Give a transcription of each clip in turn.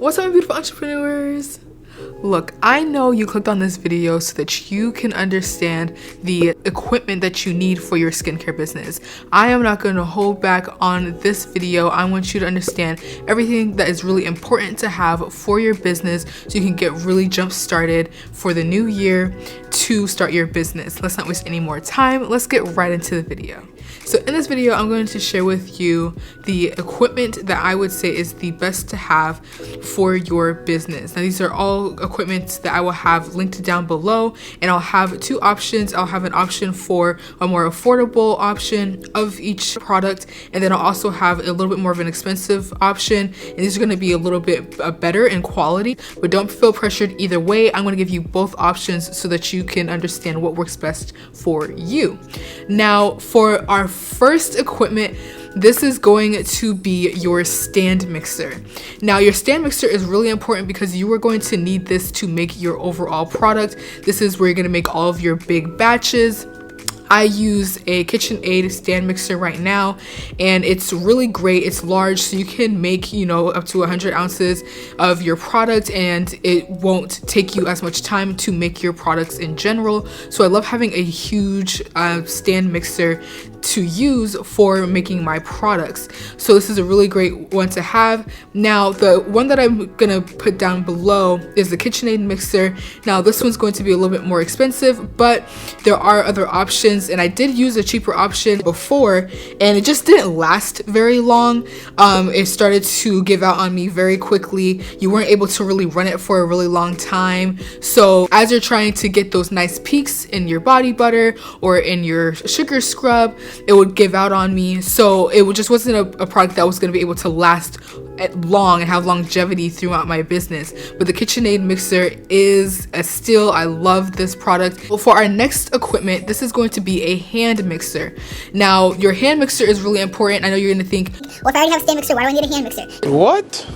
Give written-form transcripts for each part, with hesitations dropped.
What's up, my beautiful entrepreneurs? Look, I know you clicked on this video so that you can understand the equipment that you need for your skincare business. I am not going to hold back on this video. I want you to understand everything that is really important to have for your business so you can get really jump started for the new year to start your business. Let's not waste any more time. Let's get right into the video. So in this video, I'm going to share with you the equipment that I would say is the best to have for your business. Now, these are all equipment that I will have linked down below, and I'll have two options. I'll have an option for a more affordable option of each product, and then I'll also have a little bit more of an expensive option. And these are going to be a little bit better in quality, but don't feel pressured either way. I'm going to give you both options so that you can understand what works best for you. Now, for our first equipment, this is going to be your stand mixer. Now, your stand mixer is really important because you are going to need this to make your overall product. This is where you're going to make all of your big batches. I use a KitchenAid stand mixer right now, and it's really great. It's large, so you can make, up to 100 ounces of your product, and it won't take you as much time to make your products in general. So I love having a huge stand mixer to use for making my products. So this is a really great one to have. Now, the one that I'm gonna put down below is the KitchenAid mixer. Now, this one's going to be a little bit more expensive, but there are other options, and I did use a cheaper option before, and it just didn't last very long. It started to give out on me very quickly. You weren't able to really run it for a really long time. So as you're trying to get those nice peaks in your body butter or in your sugar scrub, it would give out on me. So it just wasn't a product that was going to be able to last long and have longevity throughout my business. But the KitchenAid mixer is a steal. I love this product. Well, for our next equipment, this is going to be a hand mixer. Now, your hand mixer is really important. I know you're going to think, well, if I already have a stand mixer, why do I need a hand mixer? What?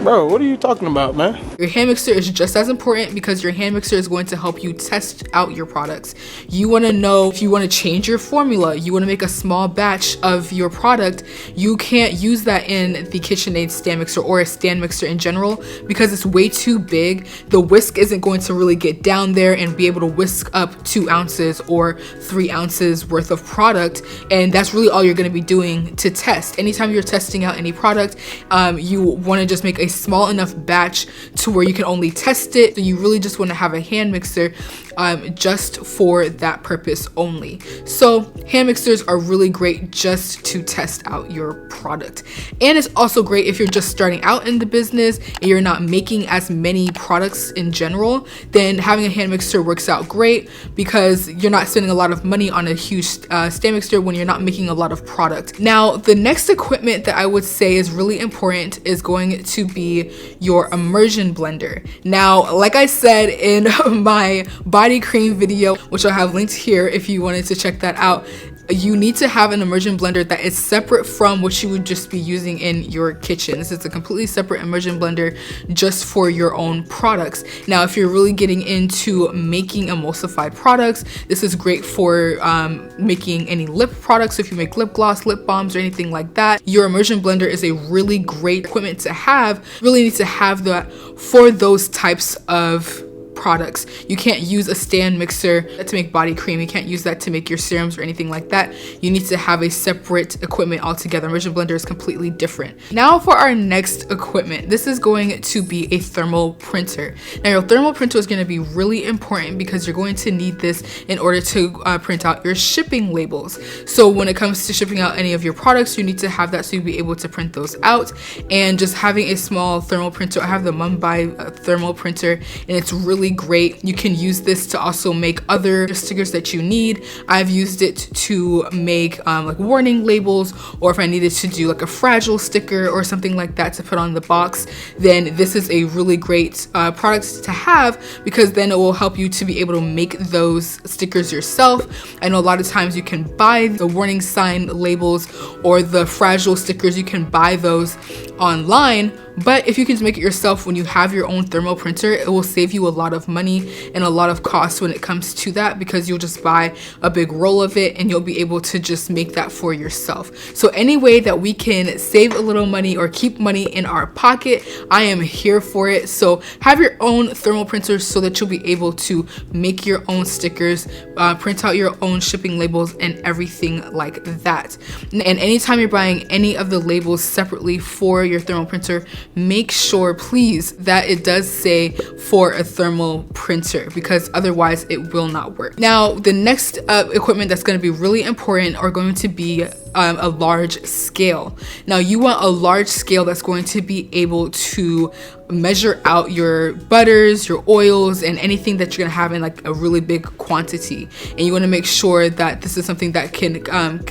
Bro, what are you talking about, man? Your hand mixer is just as important because your hand mixer is going to help you test out your products. You want to know if you want to change your formula, you want to make a small batch of your product, you can't use that in the KitchenAid stand mixer or a stand mixer in general because it's way too big. The whisk isn't going to really get down there and be able to whisk up 2 ounces or 3 ounces worth of product. And that's really all you're going to be doing to test. Anytime you're testing out any product, you want to just make a small enough batch to where you can only test it. So you really just want to have a hand mixer just for that purpose only. So hand mixers are really great just to test out your product. And it's also great if you're just starting out in the business and you're not making as many products in general, then having a hand mixer works out great because you're not spending a lot of money on a huge stand mixer when you're not making a lot of product. Now, the next equipment that I would say is really important is going to be your immersion blender. Now, like I said in my body cream video, which I'll have linked here if you wanted to check that out, you need to have an immersion blender that is separate from what you would just be using in your kitchen. This is a completely separate immersion blender just for your own products. Now, if you're really getting into making emulsified products, this is great for making any lip products. So if you make lip gloss, lip balms, or anything like that, your immersion blender is a really great equipment to have. Really need to have that for those types of products. You can't use a stand mixer to make body cream. You can't use that to make your serums or anything like that. You need to have a separate equipment altogether. Immersion blender is completely different. Now for our next equipment, this is going to be a thermal printer. Now, your thermal printer is going to be really important because you're going to need this in order to print out your shipping labels. So when it comes to shipping out any of your products, you need to have that so you'll be able to print those out. And just having a small thermal printer, I have the Mumbai thermal printer, and it's really great. You can use this to also make other stickers that you need. I've used it to make like warning labels, or if I needed to do like a fragile sticker or something like that to put on the box, then this is a really great product to have because then it will help you to be able to make those stickers yourself. I know a lot of times you can buy the warning sign labels or the fragile stickers, you can buy those online, But if you can make it yourself when you have your own thermal printer, it will save you a lot of money and a lot of costs when it comes to that, because you'll just buy a big roll of it and you'll be able to just make that for yourself. So any way that we can save a little money or keep money in our pocket, I am here for it. So have your own thermal printer so that you'll be able to make your own stickers, print out your own shipping labels and everything like that. And anytime you're buying any of the labels separately for your thermal printer, make sure please that it does say for a thermal printer, because otherwise it will not work. Now the next equipment that's going to be really important are going to be a large scale. Now you want a large scale that's going to be able to measure out your butters, your oils, and anything that you're gonna have in like a really big quantity. And you want to make sure that this is something that can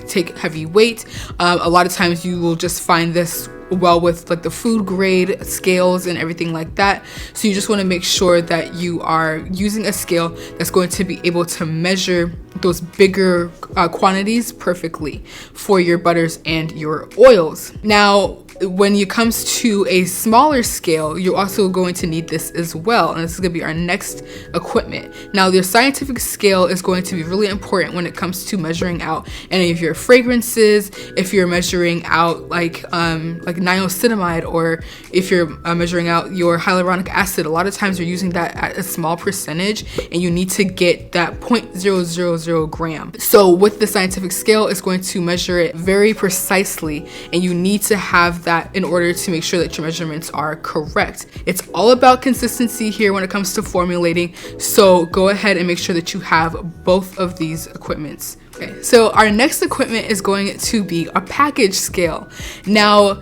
take heavy weight. A lot of times you will just find this well with like the food grade scales and everything like that. So you just want to make sure that you are using a scale that's going to be able to measure those bigger quantities perfectly for your butters and your oils. Now when it comes to a smaller scale, you're also going to need this as well, and this is going to be our next equipment. Now your scientific scale is going to be really important when it comes to measuring out any of your fragrances, if you're measuring out like niacinamide, or if you're measuring out your hyaluronic acid. A lot of times you're using that at a small percentage and you need to get that 0.000 gram. So with the scientific scale, it's going to measure it very precisely, and you need to have that in order to make sure that your measurements are correct. It's all about consistency here when it comes to formulating, so go ahead and make sure that you have both of these equipments. Okay, so our next equipment is going to be a package scale. Now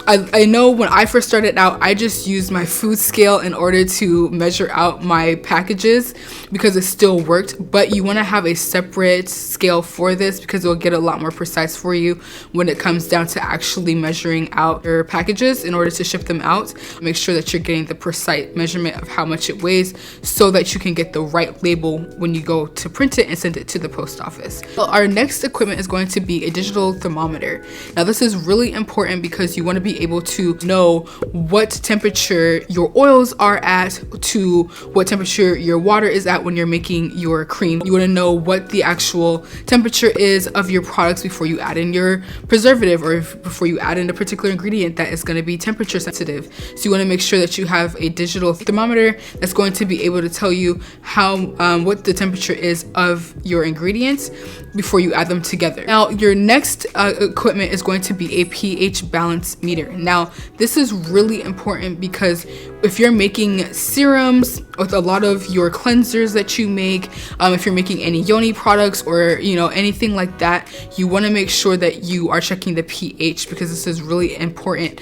I know when I first started out, I just used my food scale in order to measure out my packages because it still worked, but you want to have a separate scale for this because it will get a lot more precise for you when it comes down to actually measuring out your packages in order to ship them out. Make sure that you're getting the precise measurement of how much it weighs so that you can get the right label when you go to print it and send it to the post office. Well, our next equipment is going to be a digital thermometer. Now this is really important because you want to be able to know what temperature your oils are at to what temperature your water is at when you're making your cream. You want to know what the actual temperature is of your products before you add in your preservative, or before you add in a particular ingredient that is going to be temperature sensitive. So you want to make sure that you have a digital thermometer that's going to be able to tell you how what the temperature is of your ingredients before you add them together. Now your next equipment is going to be a pH balance meter. Now this is really important because if you're making serums with a lot of your cleansers that you make, if you're making any yoni products or anything like that, you want to make sure that you are checking the pH, because this is really important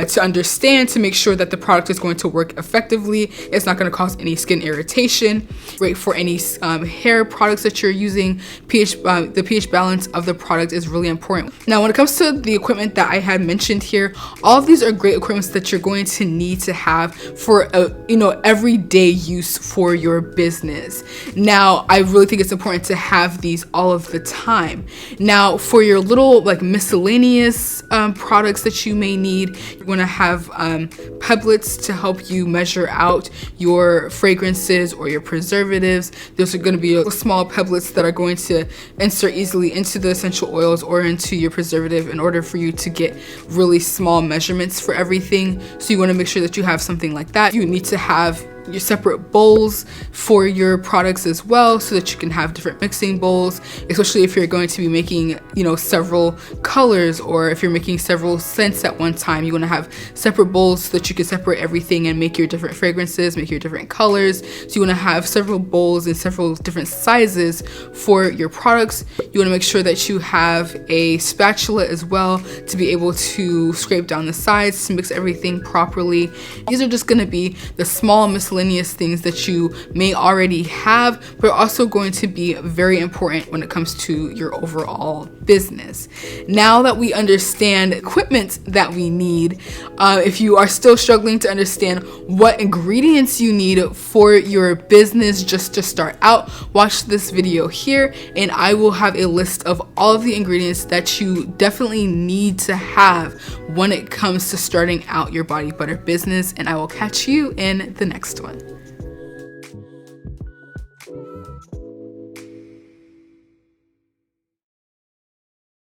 to understand, to make sure that the product is going to work effectively. It's not going to cause any skin irritation. Great for any hair products that you're using. The pH balance of the product is really important. Now when it comes to the equipment that I had mentioned here, all of these are great equipments that you're going to need to have for everyday use for your business. Now I really think it's important to have these all of the time. Now for your little miscellaneous products that you may need, you're going to have pebblets to help you measure out your fragrances or your preservatives. Those are going to be small pebblets that are going to insert easily into the essential oils or into your preservative in order for you to get really small measurements for everything. So you want to make sure that you have something like that. You need to have your separate bowls for your products as well, so that you can have different mixing bowls, especially if you're going to be making several colors, or if you're making several scents at one time. You want to have separate bowls so that you can separate everything and make your different fragrances, make your different colors. So you want to have several bowls in several different sizes for your products. You want to make sure that you have a spatula as well to be able to scrape down the sides to mix everything properly. These are just going to be the small miscellaneous things that you may already have, but are also going to be very important when it comes to your overall business. Now that we understand equipment that we need, if you are still struggling to understand what ingredients you need for your business just to start out, watch this video here and I will have a list of all of the ingredients that you definitely need to have when it comes to starting out your body butter business, and I will catch you in the next one.